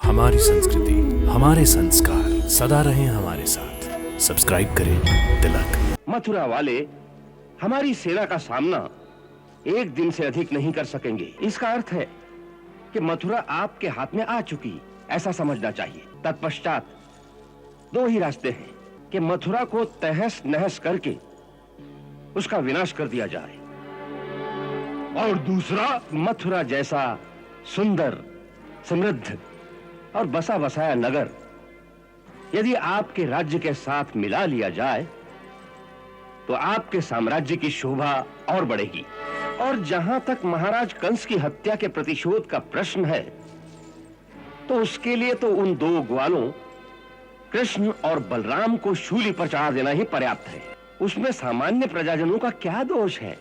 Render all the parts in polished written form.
हमारी संस्कृति, हमारे संस्कार सदा रहें हमारे साथ। सब्सक्राइब करें तिलक। मथुरा वाले हमारी सेना का सामना एक दिन से अधिक नहीं कर सकेंगे। इसका अर्थ है कि मथुरा आपके हाथ में आ चुकी, ऐसा समझना चाहिए। तत्पश्चात दो ही रास्ते हैं कि मथुरा को तहस नहस करके उसका विनाश कर दिया जाए, और दूसरा मथुरा जैसा सुंदर, समृद्ध और बसा बसाया नगर यदि आपके राज्य के साथ मिला लिया जाए तो आपके साम्राज्य की शोभा और बढ़ेगी। और जहां तक महाराज कंस की हत्या के प्रतिशोध का प्रश्न है, तो उसके लिए तो उन दो ग्वालों कृष्ण और बलराम को शूली पर चढ़ा देना ही पर्याप्त है। उसमें सामान्य प्रजाजनों का क्या दोष है?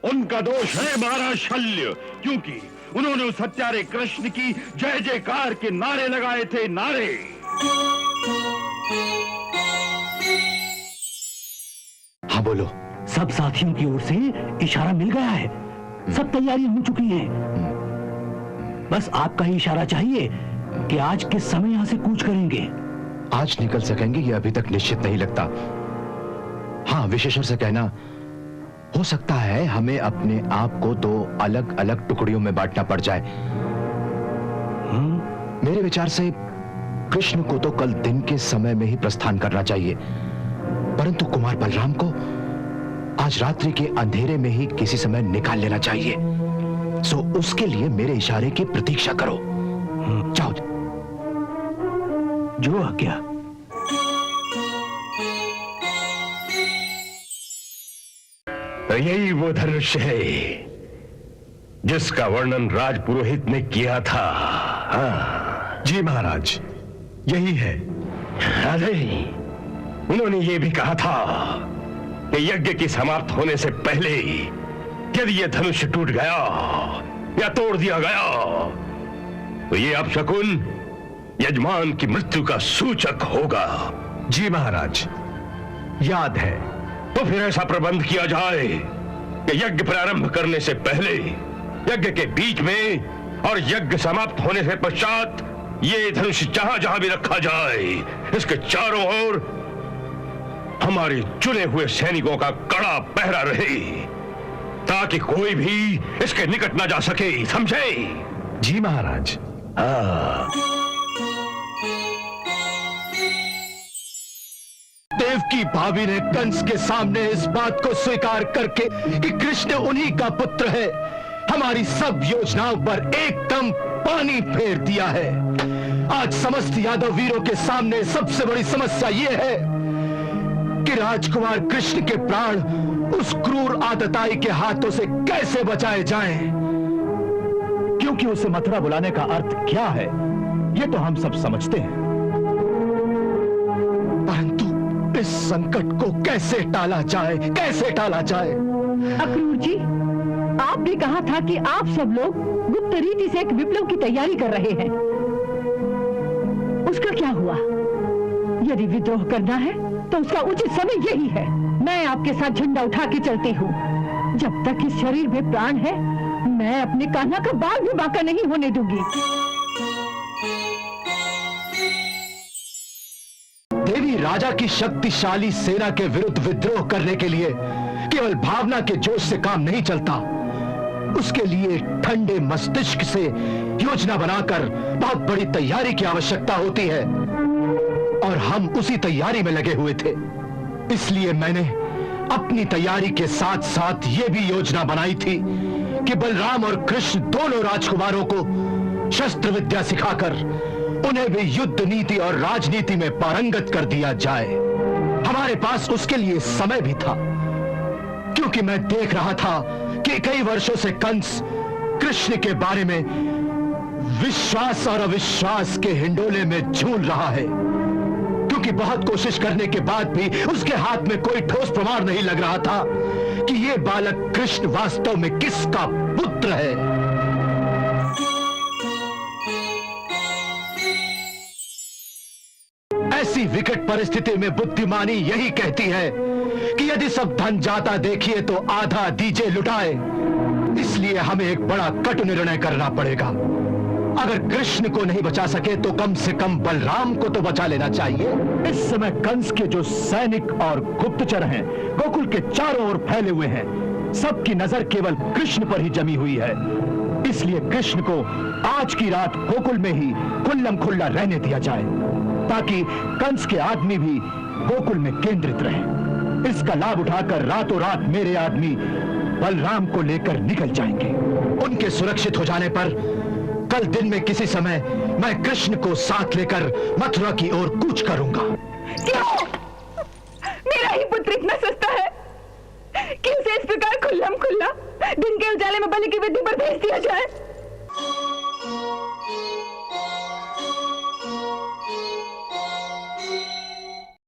उनका दोष है महाराज शल्य, क्योंकि उन्होंने उस हत्यारे कृष्ण की जय जयकार के नारे लगाए थे। नारे हाँ बोलो। सब साथियों की ओर से इशारा मिल गया है, सब तैयारियां हो चुकी हैं। बस आपका ही इशारा चाहिए कि आज किस समय यहां से कूच करेंगे। आज निकल सकेंगे ये अभी तक निश्चित नहीं लगता। हाँ, विशेषण से कहना, हो सकता है हमें अपने आप को दो अलग अलग टुकड़ियों में बांटना पड़ जाए। मेरे विचार से कृष्ण को तो कल दिन के समय में ही प्रस्थान करना चाहिए, परंतु कुमार बलराम को आज रात्रि के अंधेरे में ही किसी समय निकाल लेना चाहिए। सो उसके लिए मेरे इशारे की प्रतीक्षा करो। जाओ। जो आज्ञा। तो यही वो धनुष है जिसका वर्णन राज पुरोहित ने किया था। हाँ जी महाराज, यही है। अरे उन्होंने ये भी कहा था कि यज्ञ की समाप्त होने से पहले यदि ये धनुष टूट गया या तोड़ दिया गया तो ये अपशकुन यजमान की मृत्यु का सूचक होगा। जी महाराज, याद है। तो फिर ऐसा प्रबंध किया जाए कि यज्ञ प्रारंभ करने से पहले, यज्ञ के बीच में और यज्ञ समाप्त होने से पश्चात ये धनुष जहां जहां भी रखा जाए, इसके चारों ओर हमारे चुने हुए सैनिकों का कड़ा पहरा रहे, ताकि कोई भी इसके निकट ना जा सके। समझे? जी महाराज। देवकी भाभी ने कंस के सामने इस बात को स्वीकार करके कि कृष्ण उन्हीं का पुत्र है, हमारी सब योजनाओं पर एकदम पानी फेर दिया है। आज समस्त यादव वीरों के सामने सबसे बड़ी समस्या यह है कि राजकुमार कृष्ण के प्राण उस क्रूर आतताई के हाथों से कैसे बचाए जाएं? क्योंकि उसे मथुरा बुलाने का अर्थ क्या है, यह तो हम सब समझते हैं। परंतु इस संकट को कैसे टाला जाए, कैसे टाला जाए? अक्रूर जी, आपने कहा था कि आप सब लोग गुप्त रीति से एक विप्लव की तैयारी कर रहे हैं। उसका क्या हुआ? यदि विद्रोह करना है तो उसका उचित समय यही है। मैं आपके साथ झंडा उठा के चलती हूँ। जब तक इस शरीर में प्राण है, मैं अपने कान्हा का बाल भी बांका नहीं होने दूंगी। देवी राजा की शक्तिशाली सेना के विरुद्ध विद्रोह करने के लिए केवल भावना के जोश से काम नहीं चलता। उसके लिए ठंडे मस्तिष्क से योजना बनाकर बहुत बड़ी तैयारी की आवश्यकता होती है, और हम उसी तैयारी में लगे हुए थे। इसलिए मैंने अपनी तैयारी के साथ साथ यह भी योजना बनाई थी कि बलराम और कृष्ण दोनों राजकुमारों को शस्त्र विद्या सिखाकर उन्हें भी युद्ध नीति और राजनीति में पारंगत कर दिया जाए। हमारे पास उसके लिए समय भी था, क्योंकि मैं देख रहा था कि कई वर्षों से कंस कृष्ण के बारे में विश्वास और अविश्वास के हिंडोले में झूल रहा है, क्योंकि बहुत कोशिश करने के बाद भी उसके हाथ में कोई ठोस प्रमाण नहीं लग रहा था कि यह बालक कृष्ण वास्तव में किसका पुत्र है। ऐसी विकट परिस्थिति में बुद्धिमानी यही कहती है कि यदि सब धन जाता देखिए तो आधा दीजिए लुटाए। इसलिए हमें एक बड़ा कटु निर्णय करना पड़ेगा। अगर कृष्ण को नहीं बचा सके तो कम से कम बलराम को तो बचा लेना चाहिए। इस समय कंस के जो सैनिक और गुप्तचर हैं, गोकुल के चारों ओर फैले हुए हैं। सबकी नजर केवल कृष्ण पर ही जमी हुई है। इसलिए कृष्ण को आज की रात गोकुल में ही खुल्लम खुल्ला रहने दिया जाए, ताकि कंस के आदमी भी गोकुल में केंद्रित रहे। इसका लाभ उठाकर रातों रात मेरे आदमी बलराम को लेकर निकल जाएंगे। उनके सुरक्षित हो जाने पर कल दिन में किसी समय मैं कृष्ण को साथ लेकर मथुरा की ओर कूच करूंगा। क्यों? मेरा ही पुत्र इतना सस्ता है कि उसे इस प्रकार खुल्लम खुल्ला दिन के उजाले में बलि की वेदी पर भेज दिया जाए?